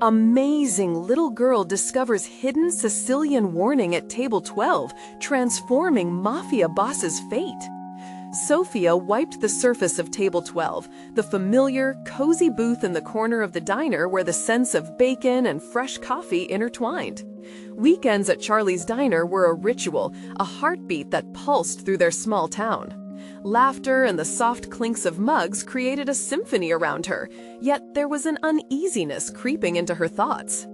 Amazing little girl discovers hidden Sicilian warning at table 12, transforming Mafia boss's fate. Sofia wiped the surface of table 12, the familiar, cozy booth in the corner of the diner where the scents of bacon and fresh coffee intertwined. Weekends at Charlie's Diner were a ritual, a heartbeat that pulsed through their small town. Laughter and the soft clinks of mugs created a symphony around her, yet there was an uneasiness creeping into her thoughts.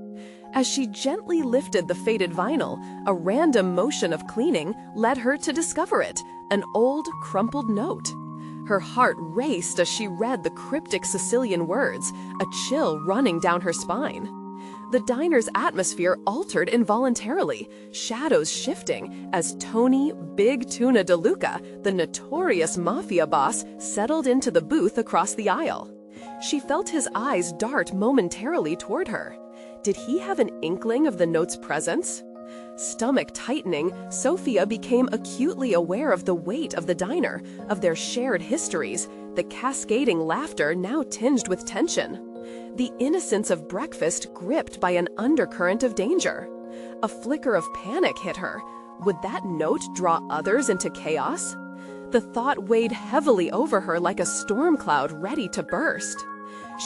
As she gently lifted the faded vinyl, a random motion of cleaning led her to discover it, an old, crumpled note. Her heart raced as she read the cryptic Sicilian words, a chill running down her spine. The diner's atmosphere altered involuntarily, shadows shifting as Tony Big Tuna DeLuca, the notorious Mafia boss, settled into the booth across the aisle. She felt his eyes dart momentarily toward her. Did he have an inkling of the note's presence? Stomach tightening, Sofia became acutely aware of the weight of the diner, of their shared histories, the cascading laughter now tinged with tension. The innocence of breakfast gripped by an undercurrent of danger. A flicker of panic hit her. Would that note draw others into chaos? The thought weighed heavily over her like a storm cloud ready to burst.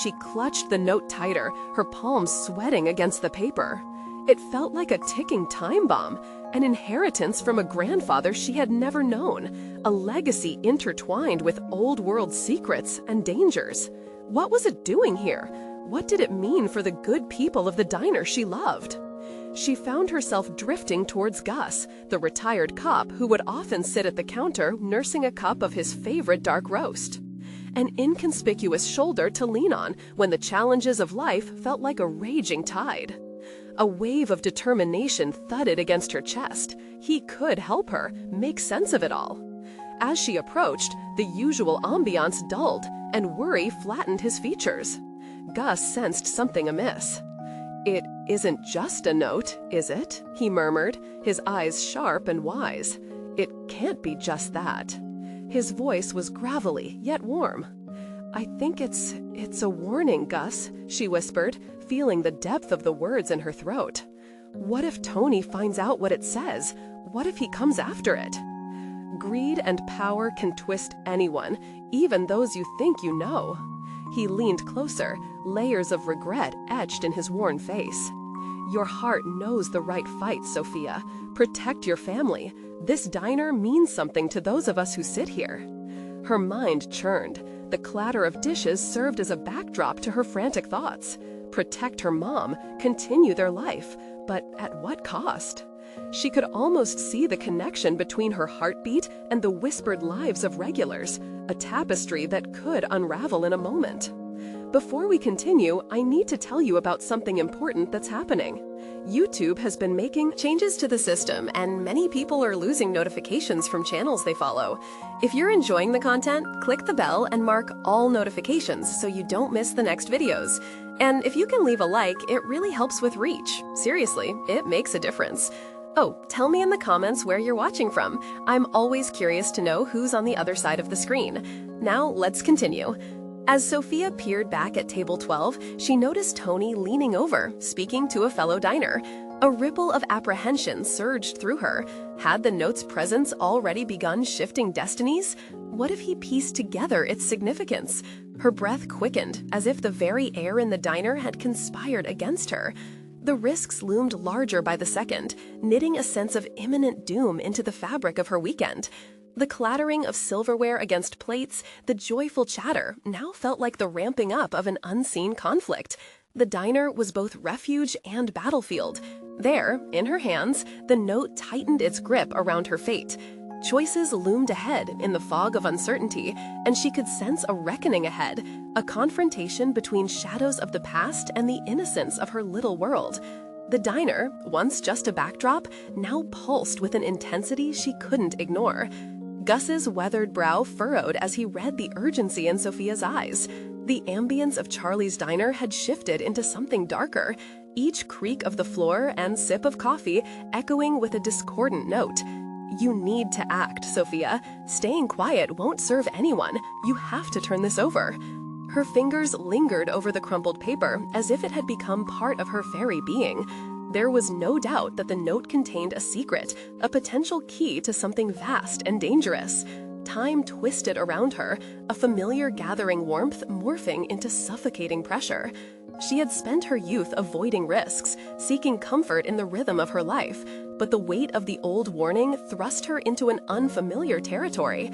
She clutched the note tighter, her palms sweating against the paper. It felt like a ticking time bomb, an inheritance from a grandfather she had never known, a legacy intertwined with old-world secrets and dangers. What was it doing here? What did it mean for the good people of the diner she loved? She found herself drifting towards Gus, the retired cop who would often sit at the counter nursing a cup of his favorite dark roast. An inconspicuous shoulder to lean on when the challenges of life felt like a raging tide. A wave of determination thudded against her chest. He could help her, make sense of it all. As she approached, the usual ambiance dulled, and worry flattened his features. Gus sensed something amiss. "It isn't just a note, is it?" he murmured, his eyes sharp and wise. "It can't be just that." His voice was gravelly, yet warm. "I think it's a warning, Gus," she whispered, feeling the depth of the words in her throat. "What if Tony finds out what it says? What if he comes after it?" Greed and power can twist anyone, even those you think you know. He leaned closer, layers of regret etched in his worn face. "Your heart knows the right fight, Sofia. Protect your family. This diner means something to those of us who sit here." Her mind churned. The clatter of dishes served as a backdrop to her frantic thoughts. Protect her mom, continue their life, but at what cost? She could almost see the connection between her heartbeat and the whispered lives of regulars, a tapestry that could unravel in a moment. Before we continue, I need to tell you about something important that's happening. YouTube has been making changes to the system, and many people are losing notifications from channels they follow. If you're enjoying the content, click the bell and mark all notifications so you don't miss the next videos. And if you can leave a like, it really helps with reach. Seriously, it makes a difference. Oh, tell me in the comments where you're watching from. I'm always curious to know who's on the other side of the screen. Now, let's continue. As Sofia peered back at table 12, she noticed Tony leaning over, speaking to a fellow diner. A ripple of apprehension surged through her. Had the note's presence already begun shifting destinies? What if he pieced together its significance? Her breath quickened, as if the very air in the diner had conspired against her. The risks loomed larger by the second, knitting a sense of imminent doom into the fabric of her weekend. The clattering of silverware against plates, the joyful chatter, now felt like the ramping up of an unseen conflict. The diner was both refuge and battlefield. There, in her hands, the note tightened its grip around her fate. Choices loomed ahead in the fog of uncertainty, and she could sense a reckoning ahead, a confrontation between shadows of the past and the innocence of her little world. The diner, once just a backdrop, now pulsed with an intensity she couldn't ignore. Gus's weathered brow furrowed as he read the urgency in Sofia's eyes. The ambience of Charlie's Diner had shifted into something darker, each creak of the floor and sip of coffee echoing with a discordant note. "You need to act, Sofia. Staying quiet won't serve anyone. You have to turn this over." Her fingers lingered over the crumpled paper as if it had become part of her very being. There was no doubt that the note contained a secret, a potential key to something vast and dangerous. Time twisted around her, a familiar gathering warmth morphing into suffocating pressure. She had spent her youth avoiding risks, seeking comfort in the rhythm of her life, but the weight of the old warning thrust her into an unfamiliar territory.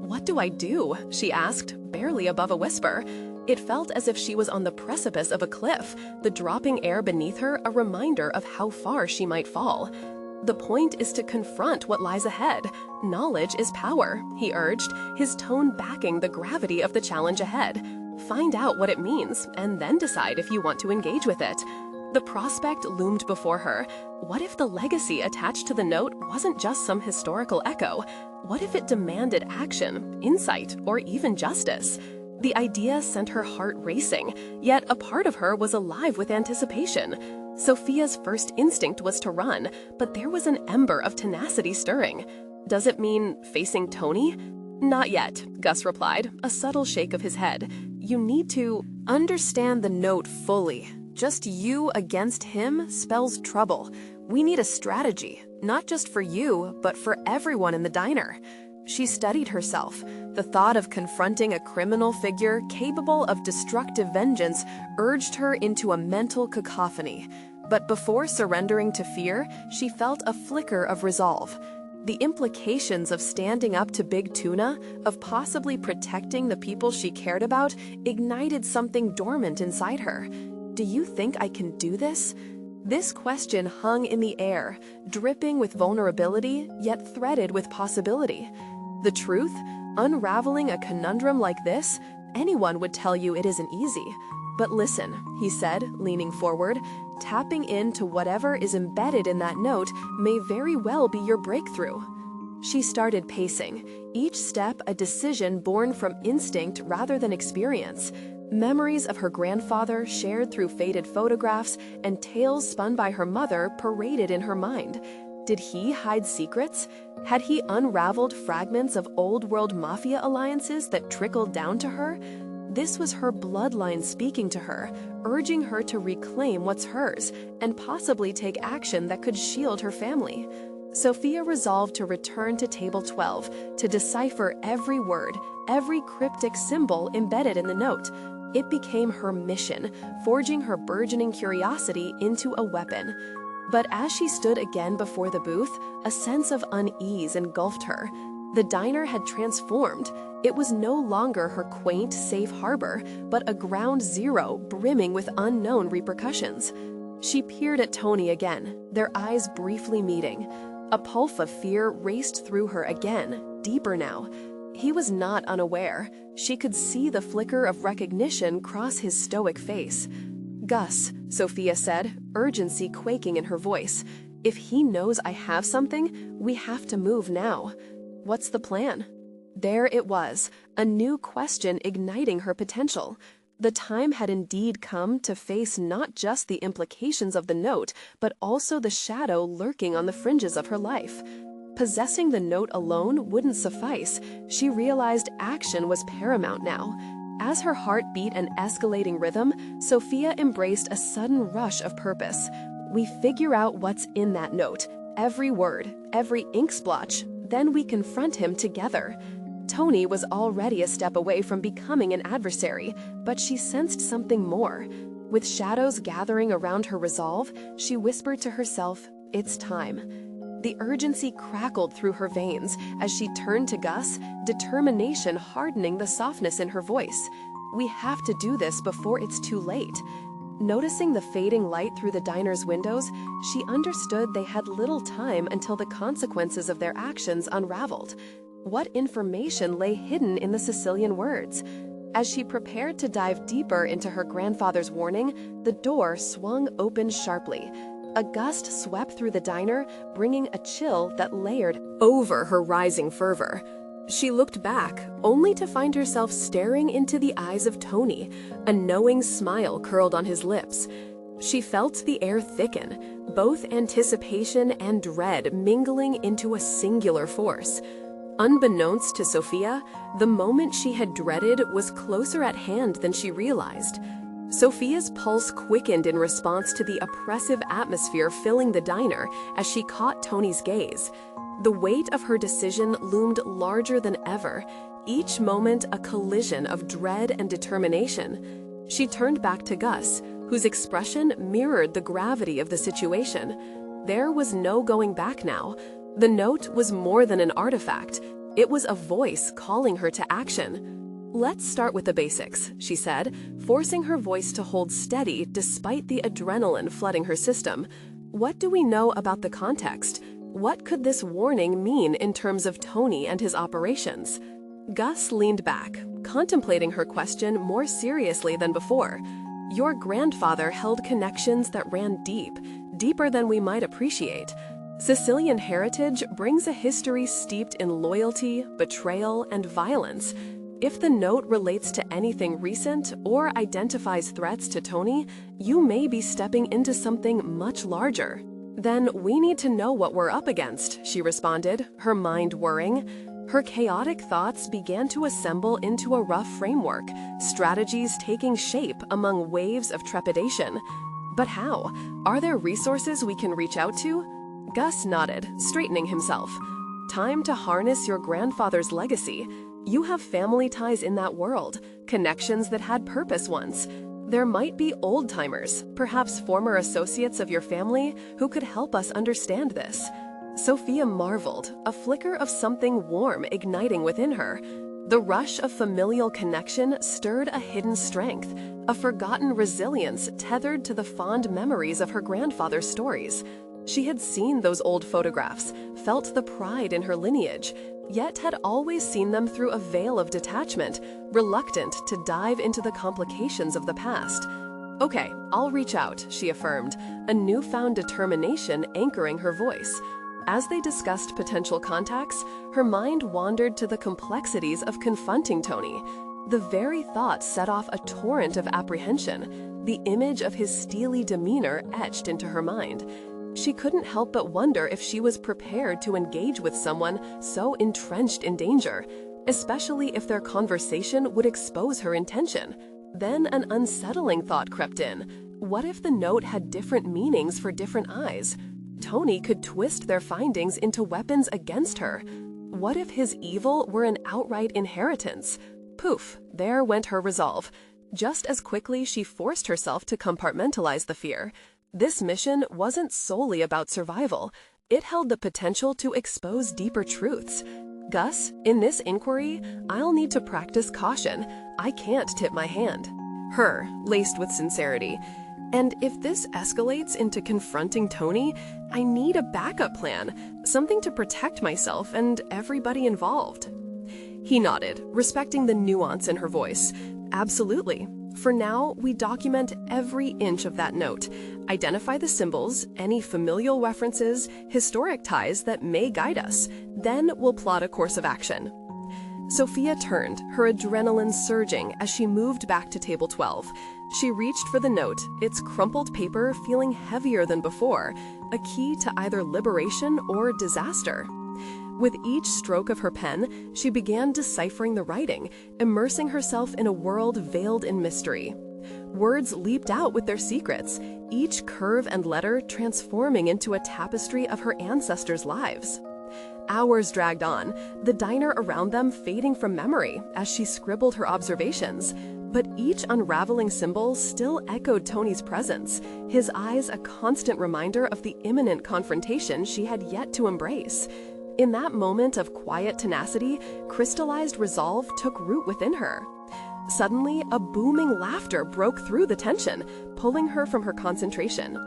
"What do I do?" she asked, barely above a whisper. It felt as if she was on the precipice of a cliff, the dropping air beneath her a reminder of how far she might fall. "The point is to confront what lies ahead. Knowledge is power," he urged, his tone backing the gravity of the challenge ahead. "Find out what it means, and then decide if you want to engage with it." The prospect loomed before her. What if the legacy attached to the note wasn't just some historical echo? What if it demanded action, insight, or even justice? The idea sent her heart racing, yet a part of her was alive with anticipation. Sofia's first instinct was to run, but there was an ember of tenacity stirring. "Does it mean facing Tony?" "Not yet," Gus replied, a subtle shake of his head. "You need to understand the note fully. Just you against him spells trouble. We need a strategy, not just for you, but for everyone in the diner." She studied herself. The thought of confronting a criminal figure capable of destructive vengeance urged her into a mental cacophony. But before surrendering to fear, she felt a flicker of resolve. The implications of standing up to Big Tuna, of possibly protecting the people she cared about, ignited something dormant inside her. "Do you think I can do this?" This question hung in the air, dripping with vulnerability, yet threaded with possibility. The truth, unraveling a conundrum like this, anyone would tell you it isn't easy. "But listen," he said, leaning forward, "tapping into whatever is embedded in that note may very well be your breakthrough." She started pacing, each step a decision born from instinct rather than experience. Memories of her grandfather shared through faded photographs and tales spun by her mother paraded in her mind. Did he hide secrets? Had he unraveled fragments of old-world mafia alliances that trickled down to her? This was her bloodline speaking to her, urging her to reclaim what's hers, and possibly take action that could shield her family. Sofia resolved to return to Table 12, to decipher every word, every cryptic symbol embedded in the note. It became her mission, forging her burgeoning curiosity into a weapon. But as she stood again before the booth, a sense of unease engulfed her. The diner had transformed. It was no longer her quaint, safe harbor, but a ground zero brimming with unknown repercussions. She peered at Tony again, their eyes briefly meeting. A pulse of fear raced through her again, deeper now. He was not unaware. She could see the flicker of recognition cross his stoic face. "Gus," Sofia said, urgency quaking in her voice, "if he knows I have something, we have to move now. What's the plan?" There it was, a new question igniting her potential. The time had indeed come to face not just the implications of the note, but also the shadow lurking on the fringes of her life. Possessing the note alone wouldn't suffice. She realized action was paramount now. As her heart beat an escalating rhythm, Sofia embraced a sudden rush of purpose. We figure out what's in that note, every word, every ink splotch, then we confront him together. Tony was already a step away from becoming an adversary, but she sensed something more. With shadows gathering around her resolve, she whispered to herself, "It's time." The urgency crackled through her veins as she turned to Gus, determination hardening the softness in her voice. "We have to do this before it's too late." Noticing the fading light through the diner's windows, she understood they had little time until the consequences of their actions unraveled. What information lay hidden in the Sicilian words? As she prepared to dive deeper into her grandfather's warning, the door swung open sharply. A gust swept through the diner, bringing a chill that layered over her rising fervor. She looked back, only to find herself staring into the eyes of Tony, a knowing smile curled on his lips. She felt the air thicken, both anticipation and dread mingling into a singular force. Unbeknownst to Sofia, the moment she had dreaded was closer at hand than she realized. Sofia's pulse quickened in response to the oppressive atmosphere filling the diner as she caught Tony's gaze. The weight of her decision loomed larger than ever, each moment a collision of dread and determination. She turned back to Gus, whose expression mirrored the gravity of the situation. There was no going back now. The note was more than an artifact. It was a voice calling her to action. "Let's start with the basics," she said, forcing her voice to hold steady despite the adrenaline flooding her system. "What do we know about the context? What could this warning mean in terms of Tony and his operations?" Gus leaned back, contemplating her question more seriously than before. "Your grandfather held connections that ran deep, deeper than we might appreciate. Sicilian heritage brings a history steeped in loyalty, betrayal, and violence. If the note relates to anything recent or identifies threats to Tony, you may be stepping into something much larger." "Then we need to know what we're up against," she responded, her mind whirring. Her chaotic thoughts began to assemble into a rough framework, strategies taking shape among waves of trepidation. But how? Are there resources we can reach out to? Gus nodded, straightening himself. "Time to harness your grandfather's legacy. You have family ties in that world, connections that had purpose once. There might be old-timers, perhaps former associates of your family, who could help us understand this." Sofia marveled, a flicker of something warm igniting within her. The rush of familial connection stirred a hidden strength, a forgotten resilience tethered to the fond memories of her grandfather's stories. She had seen those old photographs, felt the pride in her lineage, yet had always seen them through a veil of detachment, reluctant to dive into the complications of the past. "Okay, I'll reach out," she affirmed, a newfound determination anchoring her voice. As they discussed potential contacts, her mind wandered to the complexities of confronting Tony. The very thought set off a torrent of apprehension, the image of his steely demeanor etched into her mind. She couldn't help but wonder if she was prepared to engage with someone so entrenched in danger, especially if their conversation would expose her intention. Then an unsettling thought crept in. What if the note had different meanings for different eyes? Tony could twist their findings into weapons against her. What if his evil were an outright inheritance? Poof, there went her resolve. Just as quickly she forced herself to compartmentalize the fear. This mission wasn't solely about survival. It held the potential to expose deeper truths. "Gus, in this inquiry, I'll need to practice caution. I can't tip my hand." Her, laced with sincerity. "And if this escalates into confronting Tony, I need a backup plan, something to protect myself and everybody involved." He nodded, respecting the nuance in her voice. "Absolutely. For now, we document every inch of that note, identify the symbols, any familial references, historic ties that may guide us. Then we'll plot a course of action." Sofia turned, her adrenaline surging as she moved back to table 12. She reached for the note, its crumpled paper feeling heavier than before, a key to either liberation or disaster. With each stroke of her pen, she began deciphering the writing, immersing herself in a world veiled in mystery. Words leaped out with their secrets, each curve and letter transforming into a tapestry of her ancestors' lives. Hours dragged on, the diner around them fading from memory as she scribbled her observations. But each unraveling symbol still echoed Tony's presence, his eyes a constant reminder of the imminent confrontation she had yet to embrace. In that moment of quiet tenacity, crystallized resolve took root within her. Suddenly, a booming laughter broke through the tension, pulling her from her concentration.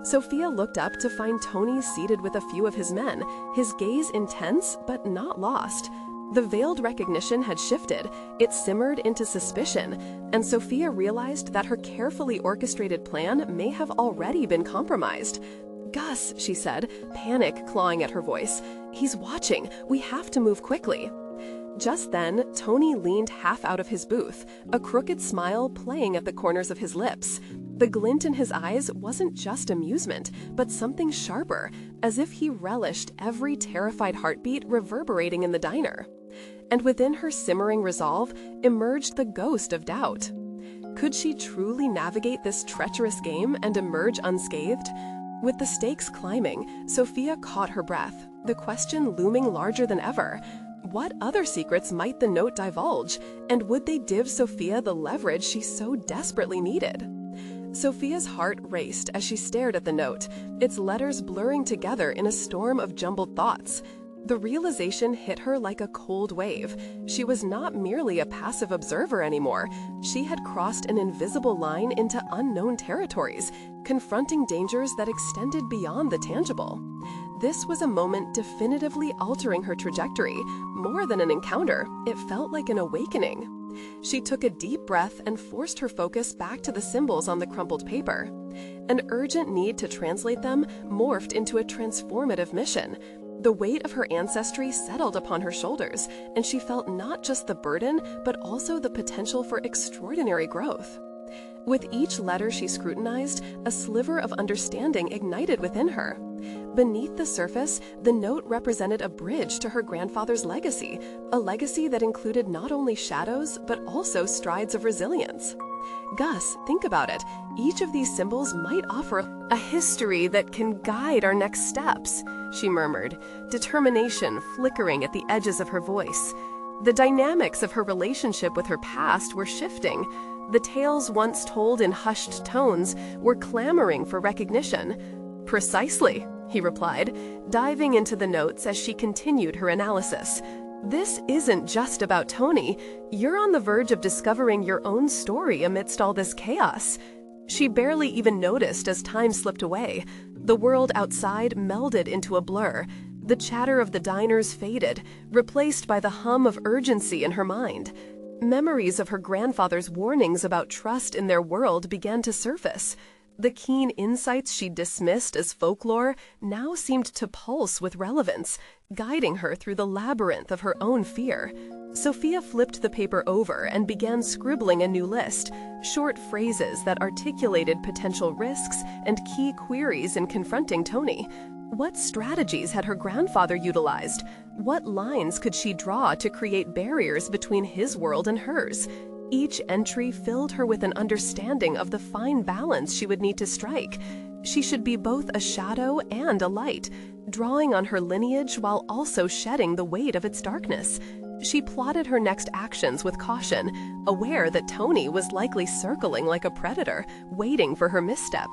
Sofia looked up to find Tony seated with a few of his men, his gaze intense but not lost. The veiled recognition had shifted, it simmered into suspicion, and Sofia realized that her carefully orchestrated plan may have already been compromised. "Gus," she said, panic clawing at her voice. "He's watching. We have to move quickly." Just then, Tony leaned half out of his booth, a crooked smile playing at the corners of his lips. The glint in his eyes wasn't just amusement, but something sharper, as if he relished every terrified heartbeat reverberating in the diner. And within her simmering resolve emerged the ghost of doubt. Could she truly navigate this treacherous game and emerge unscathed? With the stakes climbing, Sofia caught her breath, the question looming larger than ever. What other secrets might the note divulge, and would they give Sofia the leverage she so desperately needed? Sofia's heart raced as she stared at the note, its letters blurring together in a storm of jumbled thoughts. The realization hit her like a cold wave. She was not merely a passive observer anymore. She had crossed an invisible line into unknown territories, confronting dangers that extended beyond the tangible. This was a moment definitively altering her trajectory. More than an encounter, it felt like an awakening. She took a deep breath and forced her focus back to the symbols on the crumpled paper. An urgent need to translate them morphed into a transformative mission. The weight of her ancestry settled upon her shoulders, and she felt not just the burden, but also the potential for extraordinary growth. With each letter she scrutinized, a sliver of understanding ignited within her. Beneath the surface, the note represented a bridge to her grandfather's legacy, a legacy that included not only shadows, but also strides of resilience. Gus, think about it. Each of these symbols might offer a history that can guide our next steps, she murmured, determination flickering at the edges of her voice. The dynamics of her relationship with her past were shifting. The tales once told in hushed tones were clamoring for recognition. Precisely, he replied, diving into the notes as she continued her analysis. This isn't just about Tony. You're on the verge of discovering your own story amidst all this chaos. She barely even noticed as time slipped away. The world outside melded into a blur. The chatter of the diners faded, replaced by the hum of urgency in her mind. Memories of her grandfather's warnings about trust in their world began to surface. The keen insights she dismissed as folklore now seemed to pulse with relevance, guiding her through the labyrinth of her own fear. Sofia flipped the paper over and began scribbling a new list, short phrases that articulated potential risks and key queries in confronting Tony. What strategies had her grandfather utilized? What lines could she draw to create barriers between his world and hers? Each entry filled her with an understanding of the fine balance she would need to strike. She should be both a shadow and a light, drawing on her lineage while also shedding the weight of its darkness. She plotted her next actions with caution, aware that Tony was likely circling like a predator, waiting for her misstep.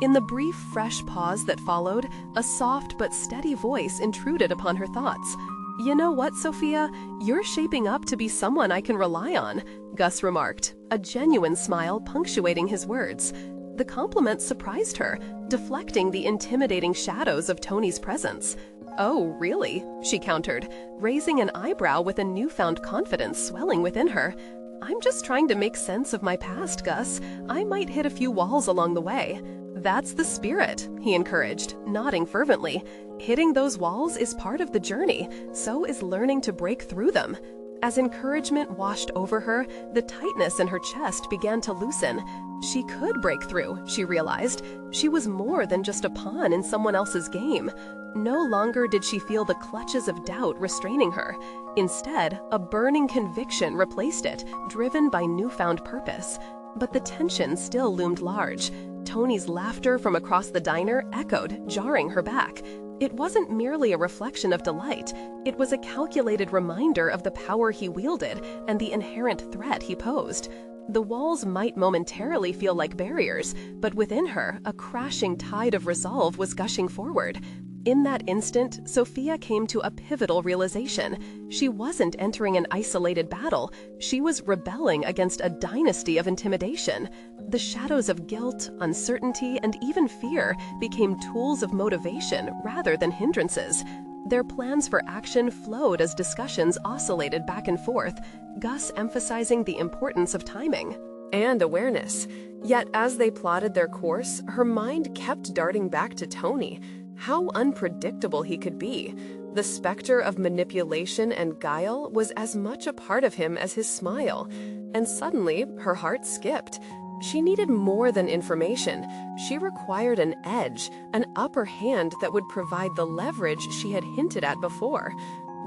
In the brief, fresh pause that followed, a soft but steady voice intruded upon her thoughts. "You know what, Sofia? You're shaping up to be someone I can rely on," Gus remarked, a genuine smile punctuating his words. The compliment surprised her, deflecting the intimidating shadows of Tony's presence. "Oh, really?" she countered, raising an eyebrow with a newfound confidence swelling within her. "I'm just trying to make sense of my past, Gus. I might hit a few walls along the way." "That's the spirit," he encouraged, nodding fervently. "Hitting those walls is part of the journey, so is learning to break through them." As encouragement washed over her, the tightness in her chest began to loosen. She could break through, she realized. She was more than just a pawn in someone else's game. No longer did she feel the clutches of doubt restraining her. Instead, a burning conviction replaced it, driven by newfound purpose. But the tension still loomed large. Tony's laughter from across the diner echoed, jarring her back. It wasn't merely a reflection of delight. It was a calculated reminder of the power he wielded and the inherent threat he posed. The walls might momentarily feel like barriers, but within her, a crashing tide of resolve was gushing forward. In that instant, Sofia came to a pivotal realization. She wasn't entering an isolated battle. She was rebelling against a dynasty of intimidation. The shadows of guilt, uncertainty, and even fear became tools of motivation rather than hindrances. Their plans for action flowed as discussions oscillated back and forth, Gus emphasizing the importance of timing and awareness. Yet as they plotted their course, her mind kept darting back to Tony. How unpredictable he could be. The specter of manipulation and guile was as much a part of him as his smile. And suddenly, her heart skipped. She needed more than information. She required an edge, an upper hand that would provide the leverage she had hinted at before.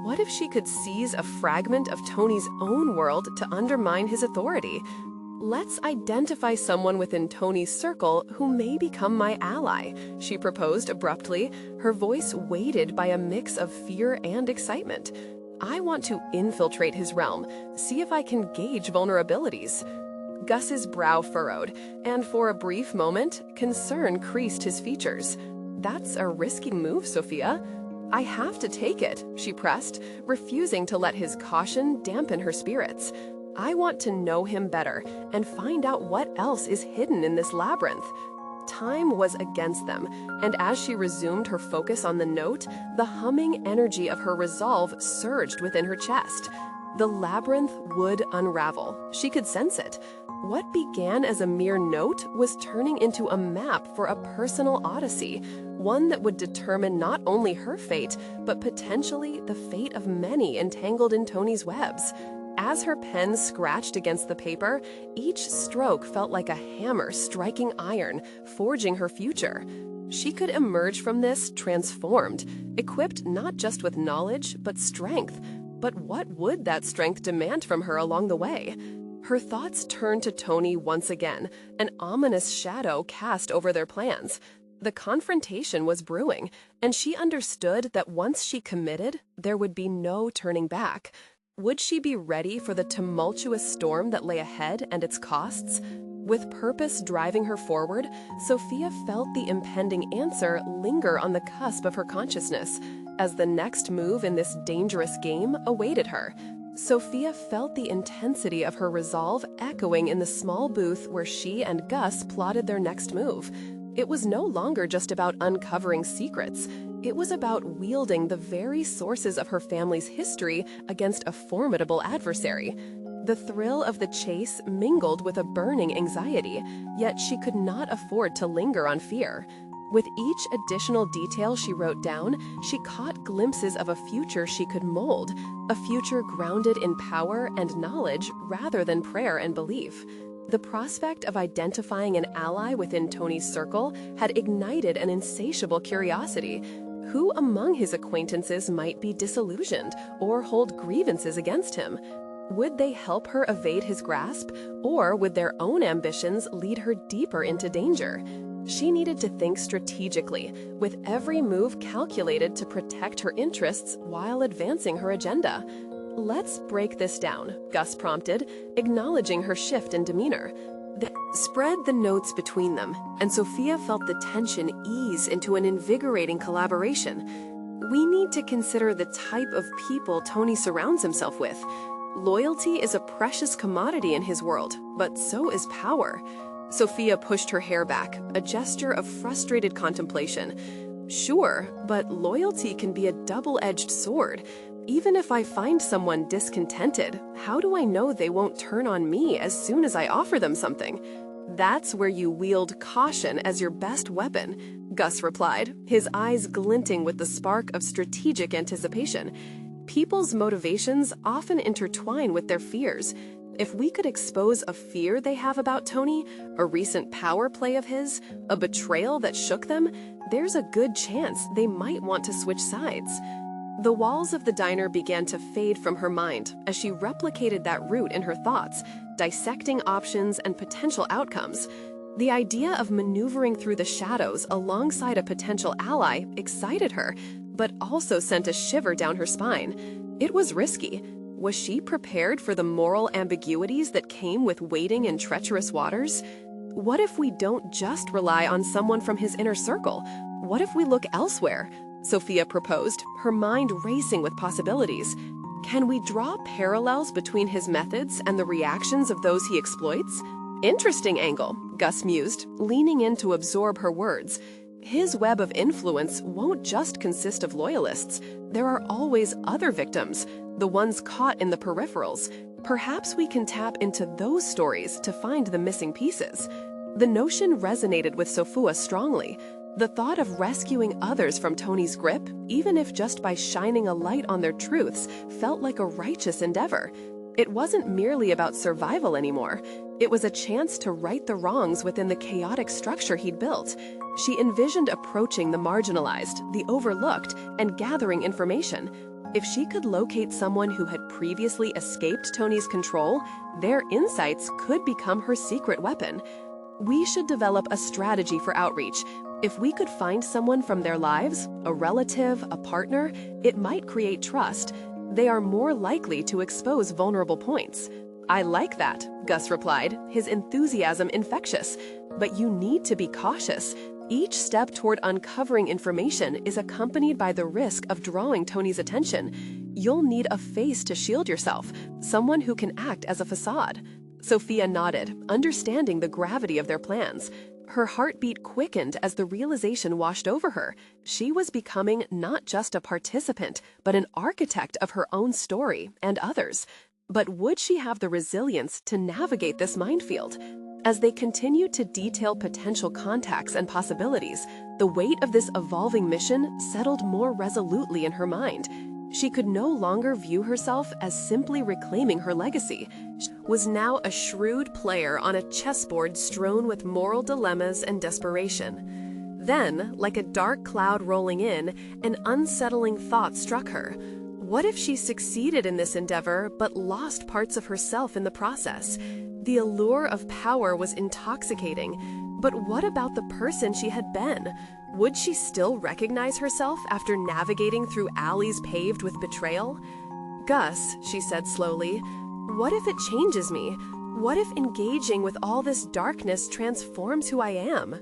What if she could seize a fragment of Tony's own world to undermine his authority? "Let's identify someone within Tony's circle who may become my ally," she proposed abruptly, her voice weighted by a mix of fear and excitement. "I want to infiltrate his realm, see if I can gauge vulnerabilities." Gus's brow furrowed, and for a brief moment, concern creased his features. "That's a risky move, Sofia." "I have to take it," she pressed, refusing to let his caution dampen her spirits. "I want to know him better and find out what else is hidden in this labyrinth." Time was against them, and as she resumed her focus on the note, the humming energy of her resolve surged within her chest. The labyrinth would unravel. She could sense it. What began as a mere note was turning into a map for a personal odyssey, one that would determine not only her fate, but potentially the fate of many entangled in Tony's webs. As her pen scratched against the paper, each stroke felt like a hammer striking iron, forging her future. She could emerge from this transformed, equipped not just with knowledge, but strength. But what would that strength demand from her along the way? Her thoughts turned to Tony once again, an ominous shadow cast over their plans. The confrontation was brewing, and she understood that once she committed, there would be no turning back. Would she be ready for the tumultuous storm that lay ahead and its costs? With purpose driving her forward, Sofia felt the impending answer linger on the cusp of her consciousness, as the next move in this dangerous game awaited her. Sofia felt the intensity of her resolve echoing in the small booth where she and Gus plotted their next move. It was no longer just about uncovering secrets. It was about wielding the very sources of her family's history against a formidable adversary. The thrill of the chase mingled with a burning anxiety, yet she could not afford to linger on fear. With each additional detail she wrote down, she caught glimpses of a future she could mold, a future grounded in power and knowledge rather than prayer and belief. The prospect of identifying an ally within Tony's circle had ignited an insatiable curiosity. Who among his acquaintances might be disillusioned or hold grievances against him? Would they help her evade his grasp, or would their own ambitions lead her deeper into danger? She needed to think strategically, with every move calculated to protect her interests while advancing her agenda. "Let's break this down," Gus prompted, acknowledging her shift in demeanor. They spread the notes between them, and Sofia felt the tension ease into an invigorating collaboration. "We need to consider the type of people Tony surrounds himself with. Loyalty is a precious commodity in his world, but so is power." Sofia pushed her hair back, a gesture of frustrated contemplation. "Sure, but loyalty can be a double-edged sword. Even if I find someone discontented, how do I know they won't turn on me as soon as I offer them something?" "That's where you wield caution as your best weapon," Gus replied, his eyes glinting with the spark of strategic anticipation. "People's motivations often intertwine with their fears. If we could expose a fear they have about Tony, a recent power play of his, a betrayal that shook them, there's a good chance they might want to switch sides." The walls of the diner began to fade from her mind as she replicated that route in her thoughts, dissecting options and potential outcomes. The idea of maneuvering through the shadows alongside a potential ally excited her, but also sent a shiver down her spine. It was risky. Was she prepared for the moral ambiguities that came with wading in treacherous waters? What if we don't just rely on someone from his inner circle? What if we look elsewhere? Sofia proposed, her mind racing with possibilities. Can we draw parallels between his methods and the reactions of those he exploits? Interesting angle, Gus mused, leaning in to absorb her words. His web of influence won't just consist of loyalists. There are always other victims, the ones caught in the peripherals. Perhaps we can tap into those stories to find the missing pieces. The notion resonated with Sofia strongly. The thought of rescuing others from Tony's grip, even if just by shining a light on their truths, felt like a righteous endeavor. It wasn't merely about survival anymore. It was a chance to right the wrongs within the chaotic structure he'd built. She envisioned approaching the marginalized, the overlooked, and gathering information. If she could locate someone who had previously escaped Tony's control, their insights could become her secret weapon. We should develop a strategy for outreach. If we could find someone from their lives, a relative, a partner, it might create trust. They are more likely to expose vulnerable points. I like that, Gus replied, his enthusiasm infectious. But you need to be cautious. Each step toward uncovering information is accompanied by the risk of drawing Tony's attention. You'll need a face to shield yourself, someone who can act as a facade. Sofia nodded, understanding the gravity of their plans. Her heartbeat quickened as the realization washed over her. She was becoming not just a participant, but an architect of her own story and others. But would she have the resilience to navigate this minefield? As they continued to detail potential contacts and possibilities, the weight of this evolving mission settled more resolutely in her mind. She could no longer view herself as simply reclaiming her legacy. She was now a shrewd player on a chessboard strewn with moral dilemmas and desperation. Then, like a dark cloud rolling in, an unsettling thought struck her. What if she succeeded in this endeavor but lost parts of herself in the process? The allure of power was intoxicating, but what about the person she had been? Would she still recognize herself after navigating through alleys paved with betrayal? Gus, she said slowly, what if it changes me? What if engaging with all this darkness transforms who I am?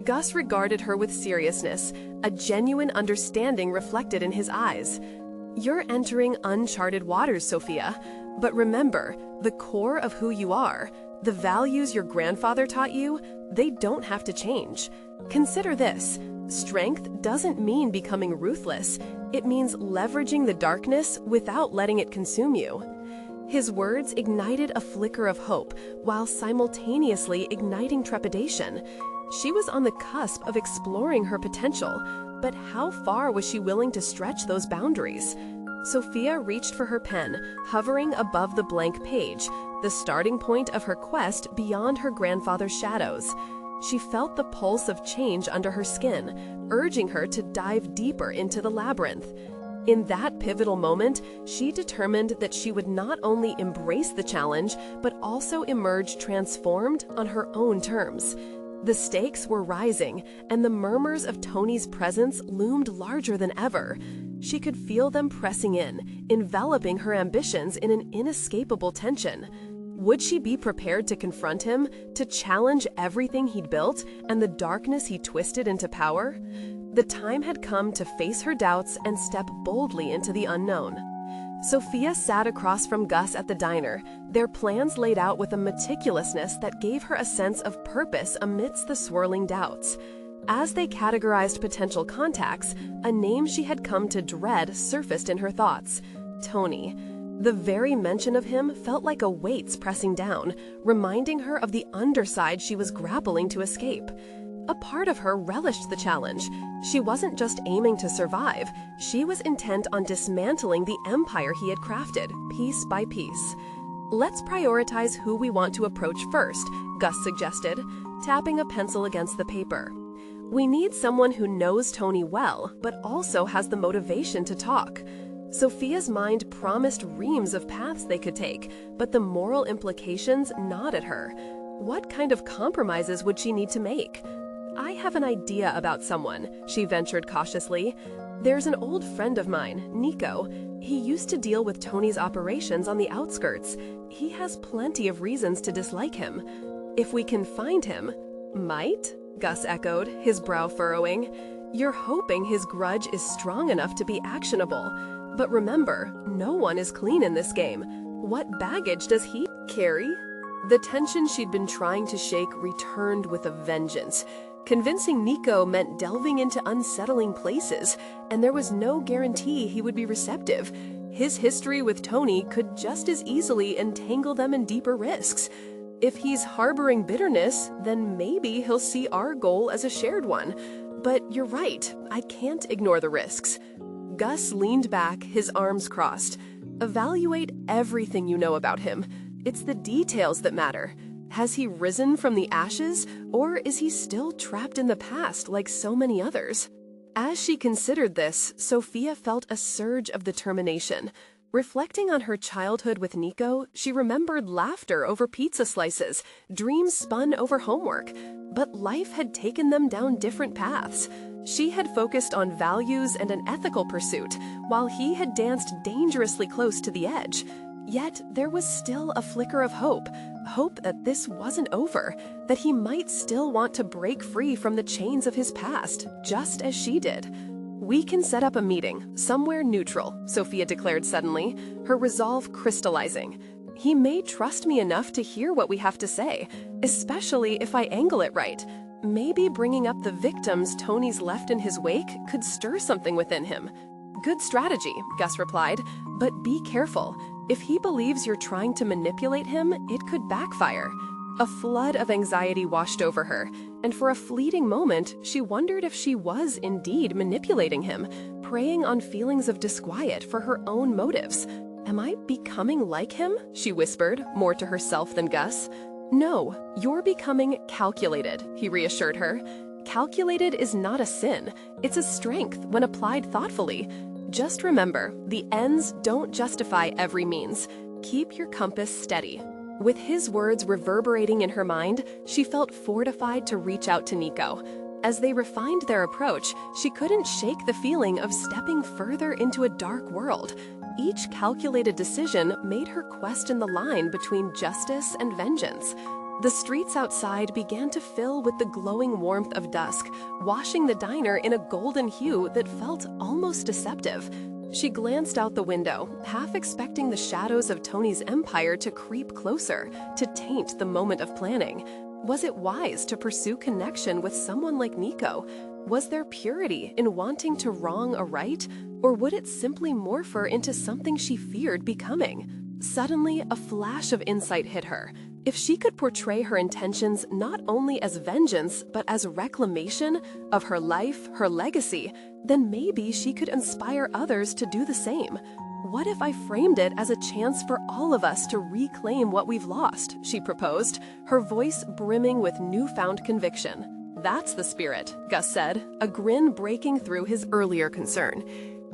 Gus regarded her with seriousness, a genuine understanding reflected in his eyes. You're entering uncharted waters, Sofia. But remember, the core of who you are, the values your grandfather taught you, they don't have to change. Consider this. Strength doesn't mean becoming ruthless. It means leveraging the darkness without letting it consume you. His words ignited a flicker of hope, while simultaneously igniting trepidation. She was on the cusp of exploring her potential, but how far was she willing to stretch those boundaries? Sofia reached for her pen, hovering above the blank page, the starting point of her quest beyond her grandfather's shadows. She felt the pulse of change under her skin, urging her to dive deeper into the labyrinth. In that pivotal moment, she determined that she would not only embrace the challenge, but also emerge transformed on her own terms. The stakes were rising, and the murmurs of Tony's presence loomed larger than ever. She could feel them pressing in, enveloping her ambitions in an inescapable tension. Would she be prepared to confront him, to challenge everything he'd built and the darkness he twisted into power? The time had come to face her doubts and step boldly into the unknown. Sofia sat across from Gus at the diner, their plans laid out with a meticulousness that gave her a sense of purpose amidst the swirling doubts. As they categorized potential contacts, a name she had come to dread surfaced in her thoughts: Tony. The very mention of him felt like a weight's pressing down, reminding her of the underside she was grappling to escape. A part of her relished the challenge. She wasn't just aiming to survive, she was intent on dismantling the empire he had crafted, piece by piece. Let's prioritize who we want to approach first, Gus suggested, tapping a pencil against the paper. We need someone who knows Tony well, but also has the motivation to talk. Sofia's mind promised reams of paths they could take, but the moral implications gnawed at her. What kind of compromises would she need to make? I have an idea about someone, she ventured cautiously. There's an old friend of mine, Nico. He used to deal with Tony's operations on the outskirts. He has plenty of reasons to dislike him. If we can find him— Might? Gus echoed, his brow furrowing. You're hoping his grudge is strong enough to be actionable. But remember, no one is clean in this game. What baggage does he carry? The tension she'd been trying to shake returned with a vengeance. Convincing Nico meant delving into unsettling places, and there was no guarantee he would be receptive. His history with Tony could just as easily entangle them in deeper risks. If he's harboring bitterness, then maybe he'll see our goal as a shared one. But you're right, I can't ignore the risks. Gus leaned back, his arms crossed. Evaluate everything you know about him. It's the details that matter. Has he risen from the ashes, or is he still trapped in the past like so many others? As she considered this, Sofia felt a surge of determination. Reflecting on her childhood with Nico, she remembered laughter over pizza slices, dreams spun over homework. But life had taken them down different paths. She had focused on values and an ethical pursuit, while he had danced dangerously close to the edge. Yet there was still a flicker of hope that this wasn't over, that he might still want to break free from the chains of his past, just as she did. "We can set up a meeting, somewhere neutral," Sofia declared suddenly, her resolve crystallizing. "He may trust me enough to hear what we have to say, especially if I angle it right. Maybe bringing up the victims Tony's left in his wake could stir something within him." "Good strategy," Gus replied, "but be careful. If he believes you're trying to manipulate him, it could backfire." A flood of anxiety washed over her, and for a fleeting moment, she wondered if she was indeed manipulating him, preying on feelings of disquiet for her own motives. "Am I becoming like him?" she whispered, more to herself than Gus. "No, you're becoming calculated," he reassured her. "Calculated is not a sin. It's a strength when applied thoughtfully. Just remember, the ends don't justify every means. Keep your compass steady." With his words reverberating in her mind, she felt fortified to reach out to Nico. As they refined their approach, she couldn't shake the feeling of stepping further into a dark world. Each calculated decision made her question the line between justice and vengeance. The streets outside began to fill with the glowing warmth of dusk, washing the diner in a golden hue that felt almost deceptive. She glanced out the window, half expecting the shadows of Tony's empire to creep closer, to taint the moment of planning. Was it wise to pursue connection with someone like Nico? Was there purity in wanting to wrong a right, or would it simply morph her into something she feared becoming? Suddenly, a flash of insight hit her. If she could portray her intentions not only as vengeance, but as reclamation of her life, her legacy, then maybe she could inspire others to do the same. "What if I framed it as a chance for all of us to reclaim what we've lost?" she proposed, her voice brimming with newfound conviction. "That's the spirit," Gus said, a grin breaking through his earlier concern.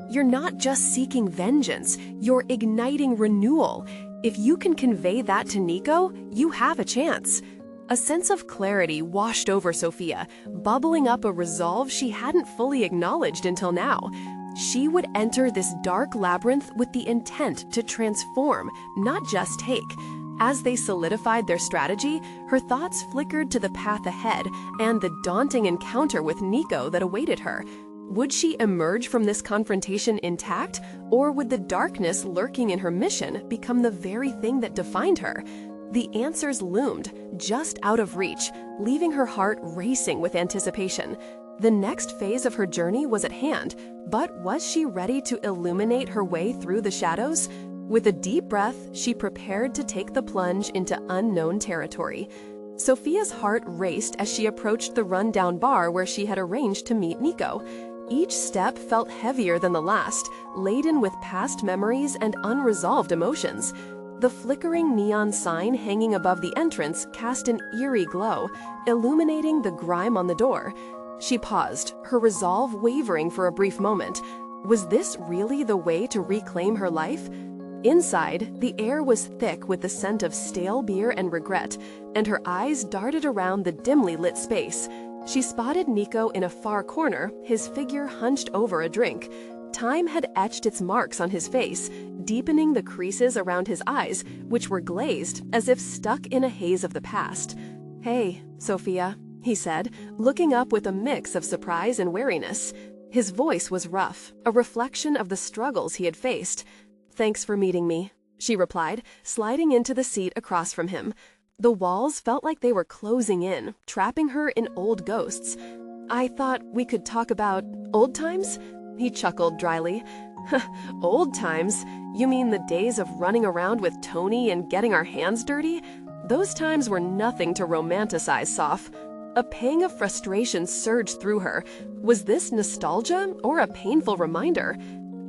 "You're not just seeking vengeance, you're igniting renewal. If you can convey that to Nico, you have a chance." A sense of clarity washed over Sofia, bubbling up a resolve she hadn't fully acknowledged until now. She would enter this dark labyrinth with the intent to transform, not just take. As they solidified their strategy, her thoughts flickered to the path ahead and the daunting encounter with Nico that awaited her. Would she emerge from this confrontation intact, or would the darkness lurking in her mission become the very thing that defined her? The answers loomed, just out of reach, leaving her heart racing with anticipation. The next phase of her journey was at hand, but was she ready to illuminate her way through the shadows? With a deep breath, she prepared to take the plunge into unknown territory. Sofia's heart raced as she approached the rundown bar where she had arranged to meet Nico. Each step felt heavier than the last, laden with past memories and unresolved emotions. The flickering neon sign hanging above the entrance cast an eerie glow, illuminating the grime on the door. She paused, her resolve wavering for a brief moment. Was this really the way to reclaim her life? Inside, the air was thick with the scent of stale beer and regret, and her eyes darted around the dimly lit space. She spotted Nico in a far corner, his figure hunched over a drink. Time had etched its marks on his face, deepening the creases around his eyes, which were glazed as if stuck in a haze of the past. "Hey, Sofia," he said, looking up with a mix of surprise and wariness. His voice was rough, a reflection of the struggles he had faced. "Thanks for meeting me," she replied, sliding into the seat across from him. The walls felt like they were closing in, trapping her in old ghosts. "I thought we could talk about old times?" He chuckled dryly. "Old times? You mean the days of running around with Tony and getting our hands dirty? Those times were nothing to romanticize, Sof." A pang of frustration surged through her. Was this nostalgia or a painful reminder?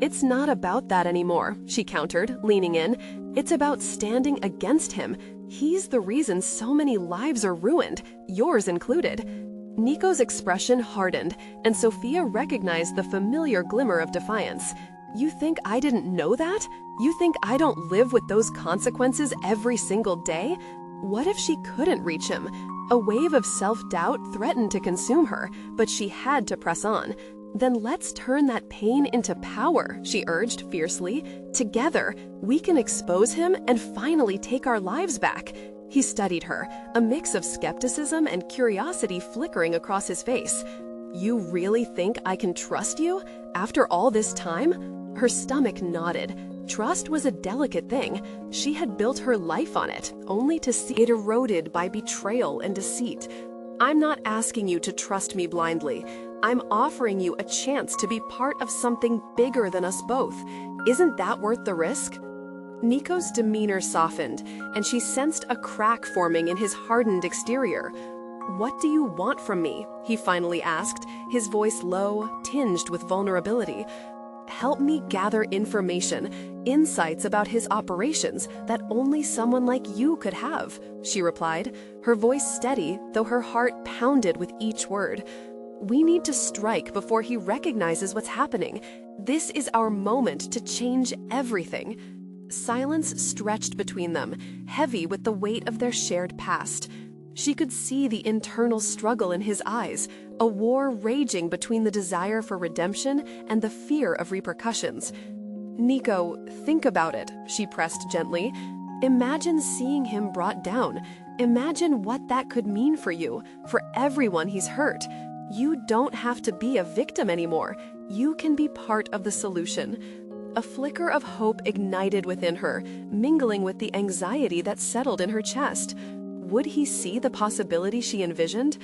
"It's not about that anymore," she countered, leaning in. "It's about standing against him, He's the reason so many lives are ruined, yours included. Nico's expression hardened, and Sofia recognized the familiar glimmer of defiance. You think I didn't know that? You think I don't live with those consequences every single day? What if she couldn't reach him? A wave of self-doubt threatened to consume her, but she had to press on. Then let's turn that pain into power, she urged fiercely. Together, we can expose him and finally take our lives back. He studied her, a mix of skepticism and curiosity flickering across his face. You really think I can trust you? After all this time? Her stomach nodded. Trust was a delicate thing. She had built her life on it, only to see it eroded by betrayal and deceit. I'm not asking you to trust me blindly. I'm offering you a chance to be part of something bigger than us both. Isn't that worth the risk? Nico's demeanor softened, and she sensed a crack forming in his hardened exterior. What do you want from me? He finally asked, his voice low, tinged with vulnerability. Help me gather information, insights about his operations that only someone like you could have, she replied, her voice steady, though her heart pounded with each word. We need to strike before he recognizes what's happening. This is our moment to change everything. Silence stretched between them, heavy with the weight of their shared past. She could see the internal struggle in his eyes, a war raging between the desire for redemption and the fear of repercussions. Nico, think about it, she pressed gently. Imagine seeing him brought down. Imagine what that could mean for you, for everyone he's hurt. You don't have to be a victim anymore. You can be part of the solution. A flicker of hope ignited within her, mingling with the anxiety that settled in her chest. Would he see the possibility she envisioned?